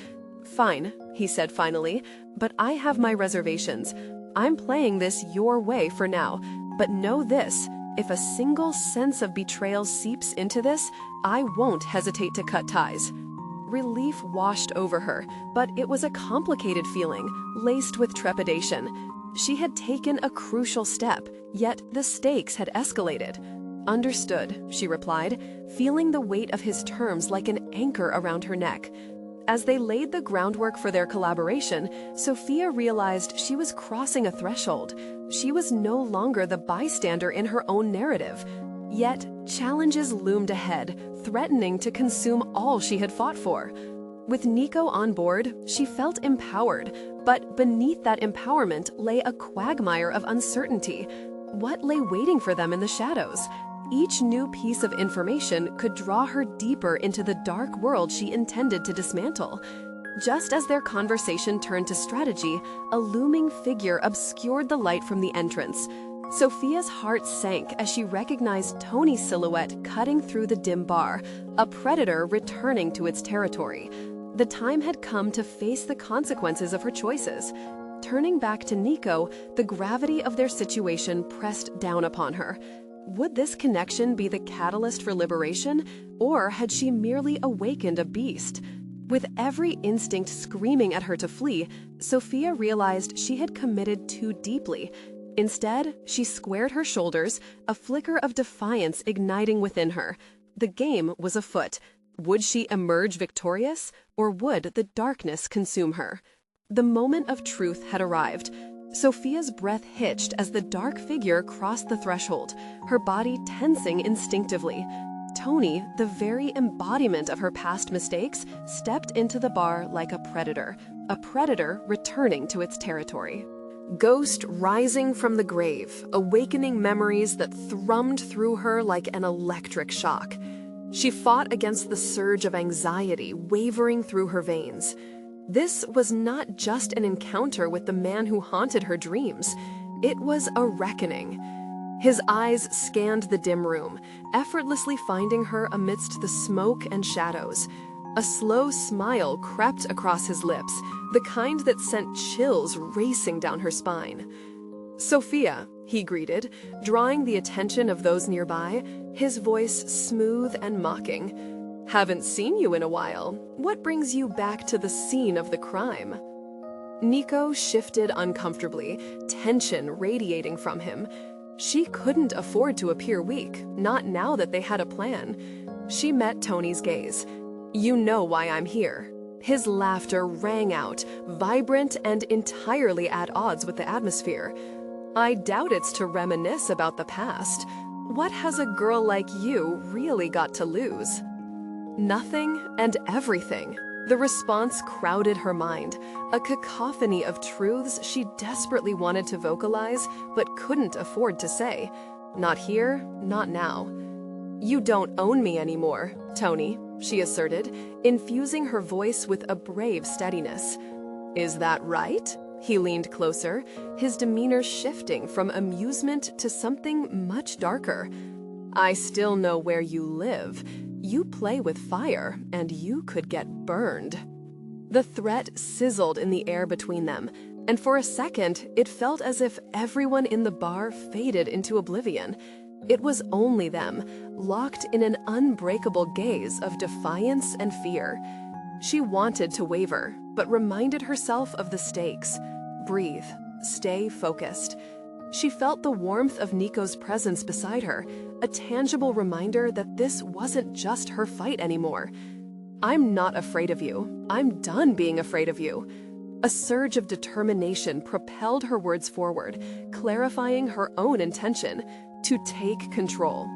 Fine, he said finally, but I have my reservations. I'm playing this your way for now, but know this, if a single sense of betrayal seeps into this, I won't hesitate to cut ties. Relief washed over her, but it was a complicated feeling, laced with trepidation. She had taken a crucial step, yet the stakes had escalated. Understood, she replied, feeling the weight of his terms like an anchor around her neck. As they laid the groundwork for their collaboration, Sofia realized she was crossing a threshold. She was no longer the bystander in her own narrative. Yet, challenges loomed ahead, threatening to consume all she had fought for. With Nico on board, she felt empowered, but beneath that empowerment lay a quagmire of uncertainty. What lay waiting for them in the shadows? Each new piece of information could draw her deeper into the dark world she intended to dismantle. Just as their conversation turned to strategy, a looming figure obscured the light from the entrance. Sofia's heart sank as she recognized Tony's silhouette cutting through the dim bar, a predator returning to its territory. The time had come to face the consequences of her choices. Turning back to Nico, the gravity of their situation pressed down upon her. Would this connection be the catalyst for liberation, or had she merely awakened a beast? With every instinct screaming at her to flee, Sofia realized she had committed too deeply. Instead, she squared her shoulders, a flicker of defiance igniting within her. The game was afoot. Would she emerge victorious, or would the darkness consume her? The moment of truth had arrived. Sofia's breath hitched as the dark figure crossed the threshold, her body tensing instinctively. Tony, the very embodiment of her past mistakes, stepped into the bar like a predator returning to its territory. Ghost rising from the grave, awakening memories that thrummed through her like an electric shock. She fought against the surge of anxiety wavering through her veins. This was not just an encounter with the man who haunted her dreams. It was a reckoning. His eyes scanned the dim room, effortlessly finding her amidst the smoke and shadows. A slow smile crept across his lips, the kind that sent chills racing down her spine. "Sofia," he greeted, drawing the attention of those nearby, his voice smooth and mocking. "Haven't seen you in a while. What brings you back to the scene of the crime?" Nico shifted uncomfortably, tension radiating from him. She couldn't afford to appear weak, not now that they had a plan. She met Tony's gaze. "You know why I'm here." His laughter rang out, vibrant and entirely at odds with the atmosphere. "I doubt it's to reminisce about the past. What has a girl like you really got to lose?" Nothing and everything. The response crowded her mind, a cacophony of truths she desperately wanted to vocalize but couldn't afford to say. Not here, not now. "You don't own me anymore, Tony," she asserted, infusing her voice with a brave steadiness. "Is that right?" He leaned closer, his demeanor shifting from amusement to something much darker. "I still know where you live. You play with fire, and you could get burned." The threat sizzled in the air between them, and for a second, it felt as if everyone in the bar faded into oblivion. It was only them, locked in an unbreakable gaze of defiance and fear. She wanted to waver, but reminded herself of the stakes. Breathe. Stay focused. She felt the warmth of Nico's presence beside her, a tangible reminder that this wasn't just her fight anymore. "I'm not afraid of you. I'm done being afraid of you." A surge of determination propelled her words forward, clarifying her own intention: to take control.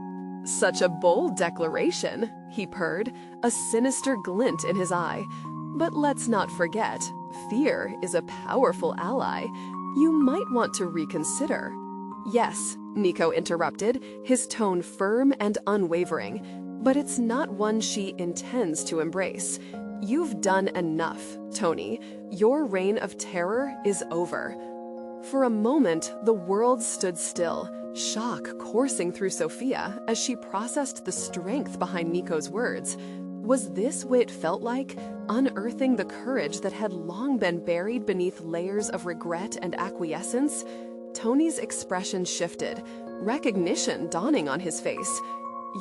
"Such a bold declaration," he purred, a sinister glint in his eye. "But let's not forget, fear is a powerful ally. You might want to reconsider." "Yes," Nico interrupted, his tone firm and unwavering, "but it's not one she intends to embrace. You've done enough, Tony. Your reign of terror is over." For a moment, the world stood still, shock coursing through Sofia as she processed the strength behind Nico's words. Was this what it felt like, unearthing the courage that had long been buried beneath layers of regret and acquiescence? Tony's expression shifted, recognition dawning on his face.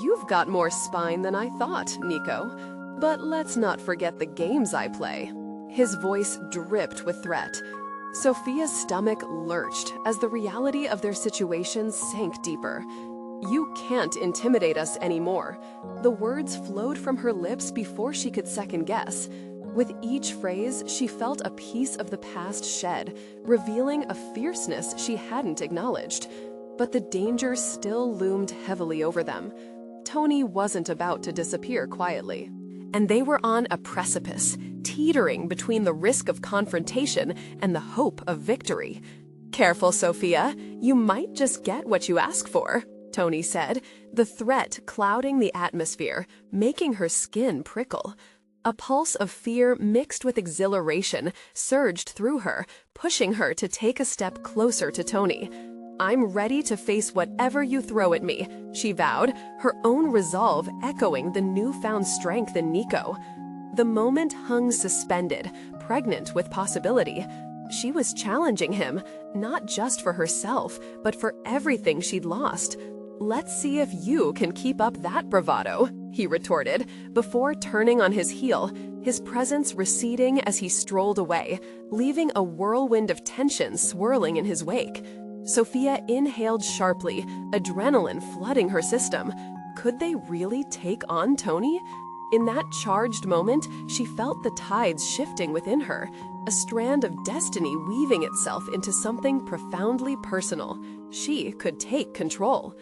"You've got more spine than I thought, Nico. But let's not forget the games I play." His voice dripped with threat. Sofia's stomach lurched as the reality of their situation sank deeper. "You can't intimidate us anymore." The words flowed from her lips before she could second guess. With each phrase, she felt a piece of the past shed, revealing a fierceness she hadn't acknowledged. But the danger still loomed heavily over them. Tony wasn't about to disappear quietly. And they were on a precipice, teetering between the risk of confrontation and the hope of victory. "Careful, Sofia. You might just get what you ask for," Tony said, the threat clouding the atmosphere, making her skin prickle. A pulse of fear mixed with exhilaration surged through her, pushing her to take a step closer to Tony. "I'm ready to face whatever you throw at me," she vowed, her own resolve echoing the newfound strength in Nico. The moment hung suspended, pregnant with possibility. She was challenging him, not just for herself, but for everything she'd lost. "Let's see if you can keep up that bravado," he retorted, before turning on his heel, his presence receding as he strolled away, leaving a whirlwind of tension swirling in his wake. Sofia inhaled sharply, adrenaline flooding her system. Could they really take on Tony? In that charged moment, she felt the tides shifting within her, a strand of destiny weaving itself into something profoundly personal. She could take control.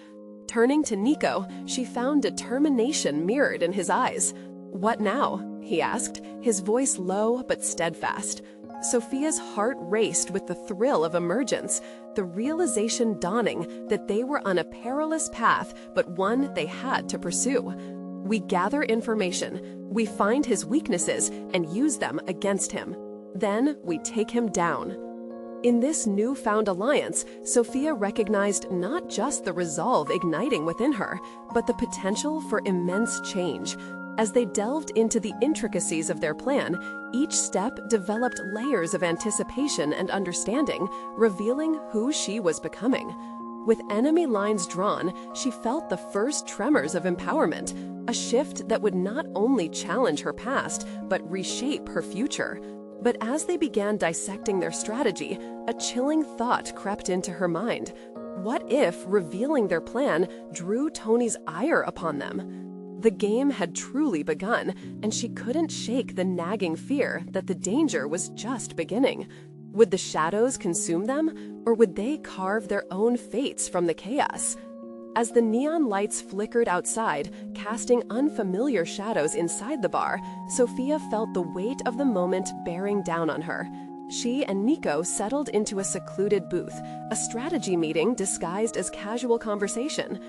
Turning to Nico, she found determination mirrored in his eyes. "What now?" he asked, his voice low but steadfast. Sofia's heart raced with the thrill of emergence, the realization dawning that they were on a perilous path, but one they had to pursue. "We gather information, we find his weaknesses and use them against him. Then we take him down." In this newfound alliance, Sofia recognized not just the resolve igniting within her, but the potential for immense change. As they delved into the intricacies of their plan, each step developed layers of anticipation and understanding, revealing who she was becoming. With enemy lines drawn, she felt the first tremors of empowerment, a shift that would not only challenge her past, but reshape her future. But as they began dissecting their strategy, a chilling thought crept into her mind. What if revealing their plan drew Tony's ire upon them? The game had truly begun, and she couldn't shake the nagging fear that the danger was just beginning. Would the shadows consume them, or would they carve their own fates from the chaos? As the neon lights flickered outside, casting unfamiliar shadows inside the bar, Sofia felt the weight of the moment bearing down on her. She and Nico settled into a secluded booth, a strategy meeting disguised as casual conversation.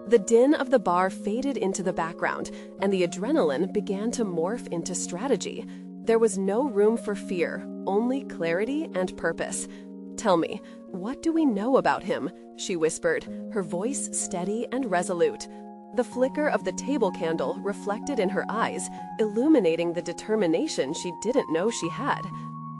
The din of the bar faded into the background, and the adrenaline began to morph into strategy. There was no room for fear, only clarity and purpose. "Tell me, what do we know about him?" she whispered, her voice steady and resolute. The flicker of the table candle reflected in her eyes, illuminating the determination she didn't know she had.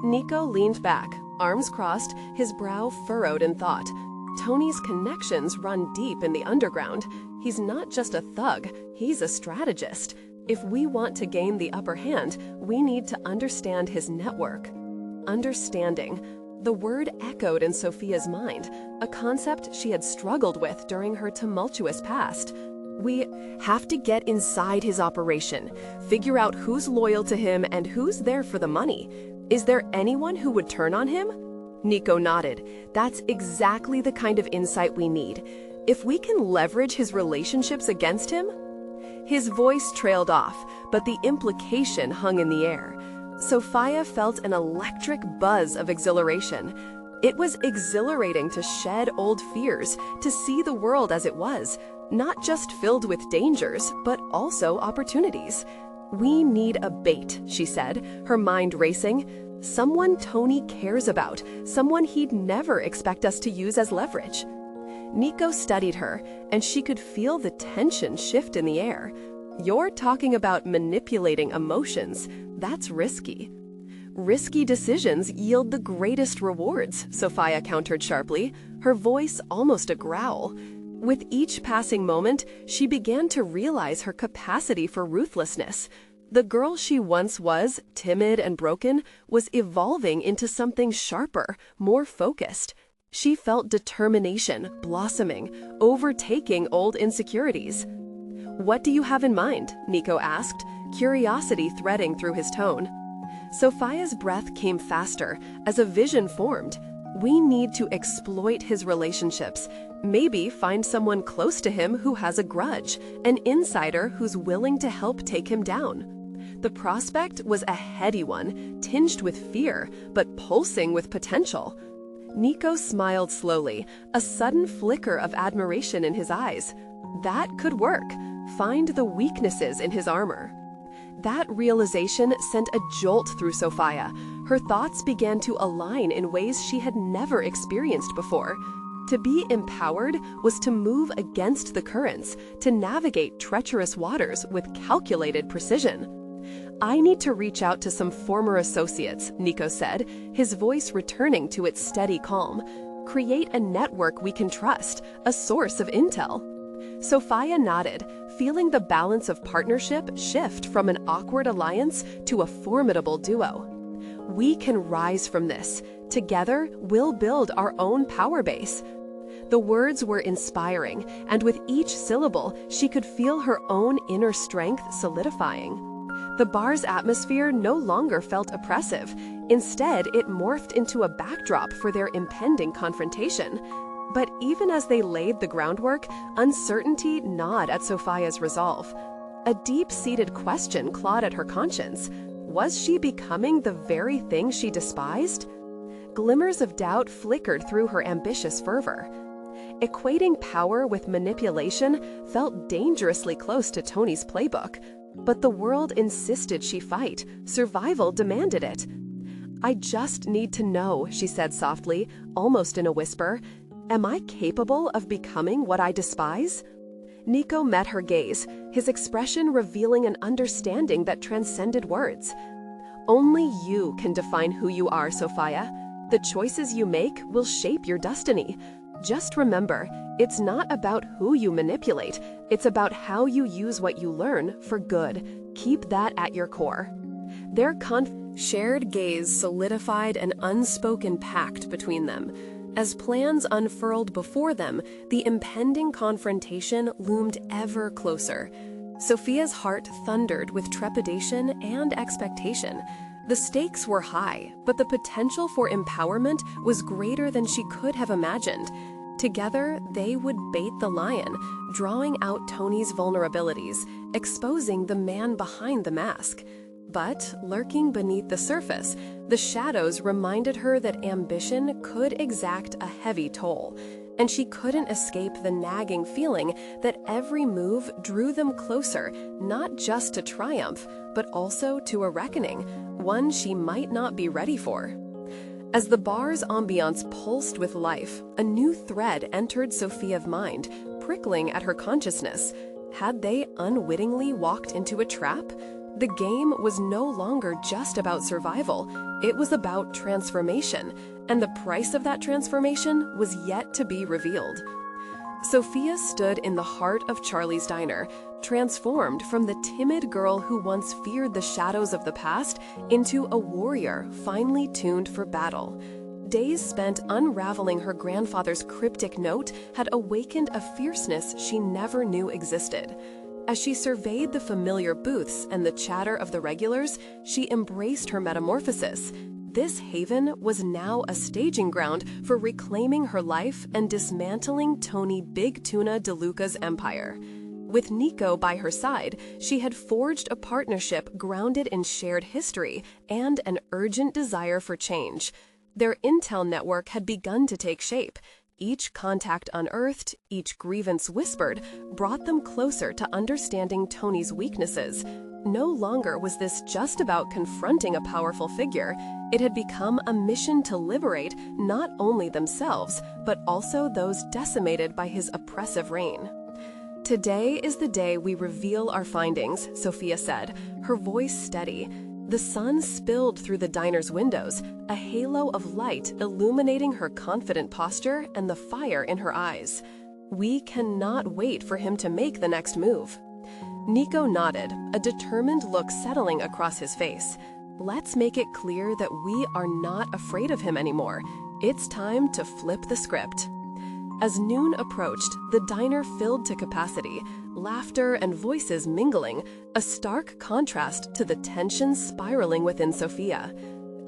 Nico leaned back, arms crossed, his brow furrowed in thought. Tony's connections run deep in the underground. He's not just a thug, he's a strategist. If we want to gain the upper hand, we need to understand his network. Understanding. The word echoed in Sofia's mind, a concept she had struggled with during her tumultuous past. We have to get inside his operation, figure out who's loyal to him and who's there for the money. Is there anyone who would turn on him? Nico nodded. That's exactly the kind of insight we need. If we can leverage his relationships against him? His voice trailed off, but the implication hung in the air. Sofia felt an electric buzz of exhilaration. It was exhilarating to shed old fears, to see the world as it was, not just filled with dangers, but also opportunities. "We need a bait," she said, her mind racing. "Someone Tony cares about, someone he'd never expect us to use as leverage." Nico studied her, and she could feel the tension shift in the air. "You're talking about manipulating emotions. That's risky." "Risky decisions yield the greatest rewards," Sofia countered sharply, her voice almost a growl. With each passing moment, she began to realize her capacity for ruthlessness. The girl she once was, timid and broken, was evolving into something sharper, more focused. She felt determination blossoming, overtaking old insecurities. "What do you have in mind?" Nico asked, curiosity threading through his tone. Sofia's breath came faster as a vision formed. We need to exploit his relationships, maybe find someone close to him who has a grudge, an insider who's willing to help take him down. The prospect was a heady one, tinged with fear, but pulsing with potential. Nico smiled slowly, a sudden flicker of admiration in his eyes. That could work. Find the weaknesses in his armor. That realization sent a jolt through Sofia. Her thoughts began to align in ways she had never experienced before. To be empowered was to move against the currents, to navigate treacherous waters with calculated precision. "I need to reach out to some former associates," Nico said, his voice returning to its steady calm. "Create a network we can trust, a source of intel." Sofia nodded, feeling the balance of partnership shift from an awkward alliance to a formidable duo. "We can rise from this. Together, we'll build our own power base." The words were inspiring, and with each syllable, she could feel her own inner strength solidifying. The bar's atmosphere no longer felt oppressive. Instead, it morphed into a backdrop for their impending confrontation. But even as they laid the groundwork, uncertainty gnawed at Sofia's resolve. A deep-seated question clawed at her conscience. Was she becoming the very thing she despised? Glimmers of doubt flickered through her ambitious fervor. Equating power with manipulation felt dangerously close to Tony's playbook. But the world insisted she fight. Survival demanded it. "I just need to know," she said softly, almost in a whisper. "Am I capable of becoming what I despise?" Nico met her gaze, his expression revealing an understanding that transcended words. "Only you can define who you are, Sofia. The choices you make will shape your destiny. Just remember, it's not about who you manipulate, it's about how you use what you learn for good. Keep that at your core." Their shared gaze solidified an unspoken pact between them. As plans unfurled before them, the impending confrontation loomed ever closer. Sofia's heart thundered with trepidation and expectation. The stakes were high, but the potential for empowerment was greater than she could have imagined. Together, they would bait the lion, drawing out Tony's vulnerabilities, exposing the man behind the mask. But, lurking beneath the surface, the shadows reminded her that ambition could exact a heavy toll, and she couldn't escape the nagging feeling that every move drew them closer, not just to triumph, but also to a reckoning, one she might not be ready for. As the bar's ambiance pulsed with life, a new thread entered Sofia's mind, prickling at her consciousness. Had they unwittingly walked into a trap? The game was no longer just about survival, it was about transformation, and the price of that transformation was yet to be revealed. Sofia stood in the heart of Charlie's diner, transformed from the timid girl who once feared the shadows of the past into a warrior finely tuned for battle. Days spent unraveling her grandfather's cryptic note had awakened a fierceness she never knew existed. As she surveyed the familiar booths and the chatter of the regulars, she embraced her metamorphosis. This haven was now a staging ground for reclaiming her life and dismantling Tony Big Tuna DeLuca's empire. With Nico by her side, she had forged a partnership grounded in shared history and an urgent desire for change. Their intel network had begun to take shape. Each contact unearthed, each grievance whispered, brought them closer to understanding Tony's weaknesses. No longer was this just about confronting a powerful figure. It had become a mission to liberate not only themselves, but also those decimated by his oppressive reign. "Today is the day we reveal our findings," Sofia said, her voice steady. The sun spilled through the diner's windows, a halo of light illuminating her confident posture and the fire in her eyes. "We cannot wait for him to make the next move." Nico nodded, a determined look settling across his face. "Let's make it clear that we are not afraid of him anymore. It's time to flip the script." As noon approached, the diner filled to capacity, laughter and voices mingling, a stark contrast to the tension spiraling within Sofia.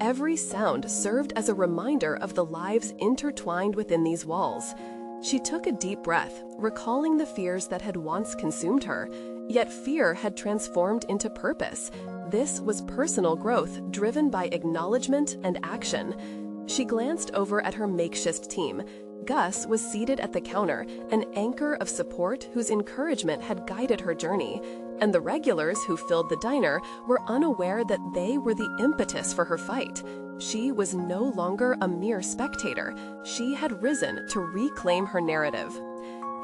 Every sound served as a reminder of the lives intertwined within these walls. She took a deep breath, recalling the fears that had once consumed her, yet fear had transformed into purpose. This was personal growth driven by acknowledgement and action. She glanced over at her makeshift team. Gus was seated at the counter, an anchor of support whose encouragement had guided her journey, and the regulars who filled the diner were unaware that they were the impetus for her fight. She was no longer a mere spectator. She had risen to reclaim her narrative.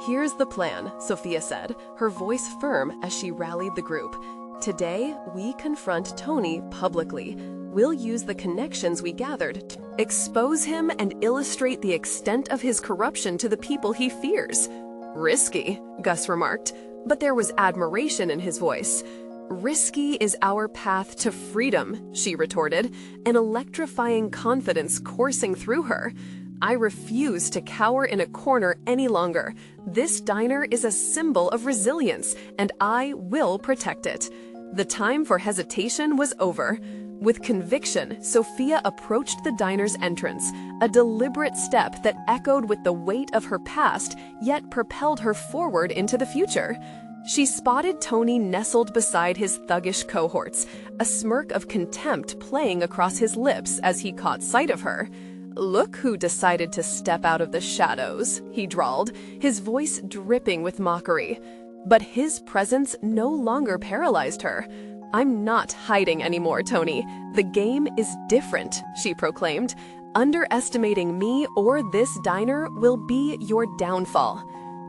"Here's the plan," Sofia said, her voice firm as she rallied the group. "Today, we confront Tony publicly. We'll use the connections we gathered to expose him and illustrate the extent of his corruption to the people he fears." "Risky," Gus remarked, but there was admiration in his voice. "Risky is our path to freedom," she retorted, an electrifying confidence coursing through her. "I refuse to cower in a corner any longer. This diner is a symbol of resilience, and I will protect it." The time for hesitation was over. With conviction, Sofia approached the diner's entrance, a deliberate step that echoed with the weight of her past, yet propelled her forward into the future. She spotted Tony nestled beside his thuggish cohorts, a smirk of contempt playing across his lips as he caught sight of her. "Look who decided to step out of the shadows," he drawled, his voice dripping with mockery. But his presence no longer paralyzed her. "I'm not hiding anymore, Tony. The game is different," she proclaimed. "Underestimating me or this diner will be your downfall."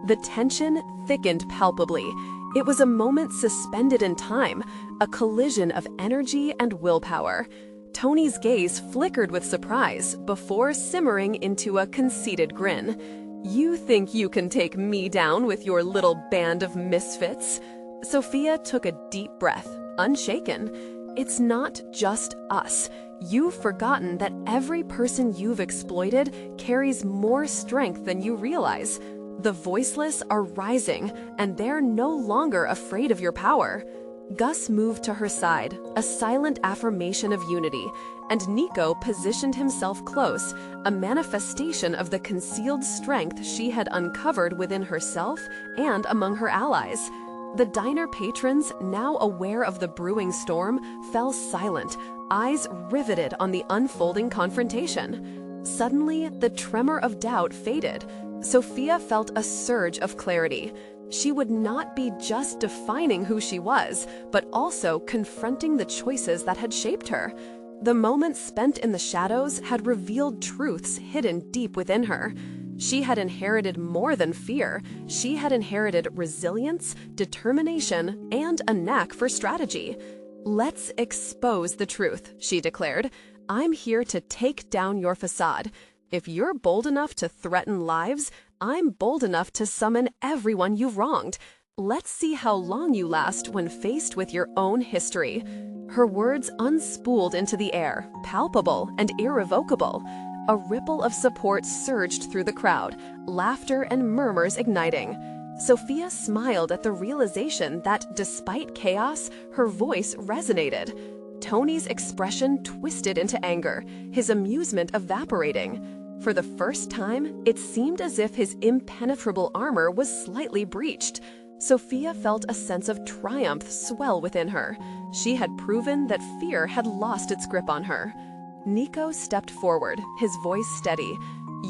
The tension thickened palpably. It was a moment suspended in time, a collision of energy and willpower. Tony's gaze flickered with surprise before simmering into a conceited grin. "You think you can take me down with your little band of misfits?" Sofia took a deep breath, unshaken. "It's not just us. You've forgotten that every person you've exploited carries more strength than you realize. The voiceless are rising, and they're no longer afraid of your power. Gus moved to her side, a silent affirmation of unity, and Nico positioned himself close, a manifestation of the concealed strength she had uncovered within herself and among her allies. The diner patrons, now aware of the brewing storm, fell silent, eyes riveted on the unfolding confrontation. Suddenly, the tremor of doubt faded. Sofia felt a surge of clarity. She would not be just defining who she was, but also confronting the choices that had shaped her. The moments spent in the shadows had revealed truths hidden deep within her. She had inherited more than fear. She had inherited resilience, determination, and a knack for strategy. "Let's expose the truth," she declared. "I'm here to take down your facade. If you're bold enough to threaten lives, I'm bold enough to summon everyone you've wronged. Let's see how long you last when faced with your own history." Her words unspooled into the air, palpable and irrevocable. A ripple of support surged through the crowd, laughter and murmurs igniting. Sofia smiled at the realization that, despite chaos, her voice resonated. Tony's expression twisted into anger, his amusement evaporating. For the first time, it seemed as if his impenetrable armor was slightly breached. Sofia felt a sense of triumph swell within her. She had proven that fear had lost its grip on her. Nico stepped forward, his voice steady.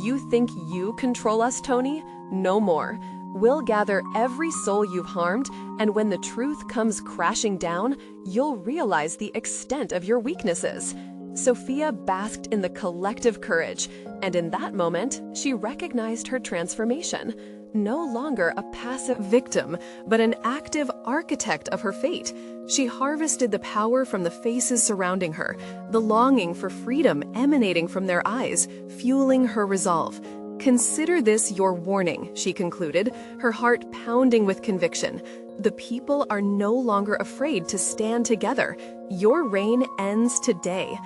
"You think you control us, Tony? No more. We'll gather every soul you've harmed, and when the truth comes crashing down, you'll realize the extent of your weaknesses." Sofia basked in the collective courage, and in that moment, she recognized her transformation. No longer a passive victim, but an active architect of her fate. She harvested the power from the faces surrounding her, the longing for freedom emanating from their eyes, fueling her resolve. "Consider this your warning," she concluded, her heart pounding with conviction. "The people are no longer afraid to stand together. Your reign ends today."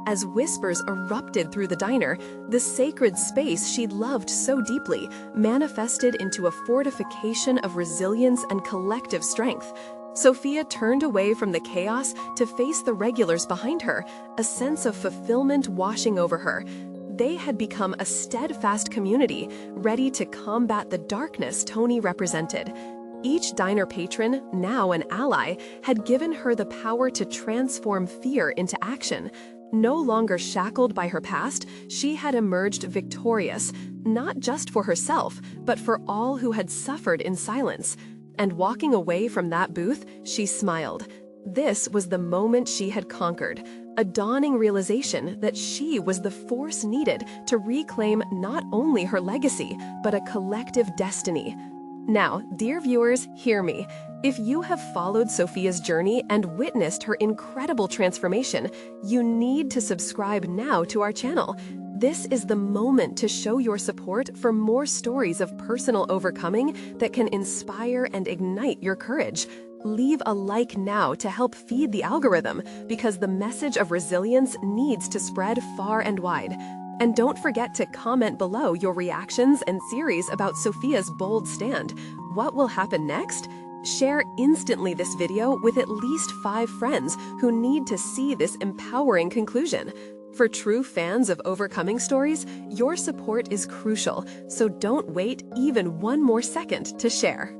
As whispers erupted through the diner, the sacred space she'd loved so deeply manifested into a fortification of resilience and collective strength. Sofia turned away from the chaos to face the regulars behind her, a sense of fulfillment washing over her. They had become a steadfast community, ready to combat the darkness Tony represented. Each diner patron, now an ally, had given her the power to transform fear into action. No longer shackled by her past, she had emerged victorious, not just for herself, but for all who had suffered in silence. And walking away from that booth, she smiled. This was the moment she had conquered, a dawning realization that she was the force needed to reclaim not only her legacy, but a collective destiny. Now, dear viewers, hear me. If you have followed Sofia's journey and witnessed her incredible transformation, you need to subscribe now to our channel. This is the moment to show your support for more stories of personal overcoming that can inspire and ignite your courage. Leave a like now to help feed the algorithm, because the message of resilience needs to spread far and wide. And don't forget to comment below your reactions and series about Sofia's bold stand. What will happen next? Share instantly this video with at least 5 friends who need to see this empowering conclusion. For true fans of overcoming stories, your support is crucial, so don't wait even one more second to share.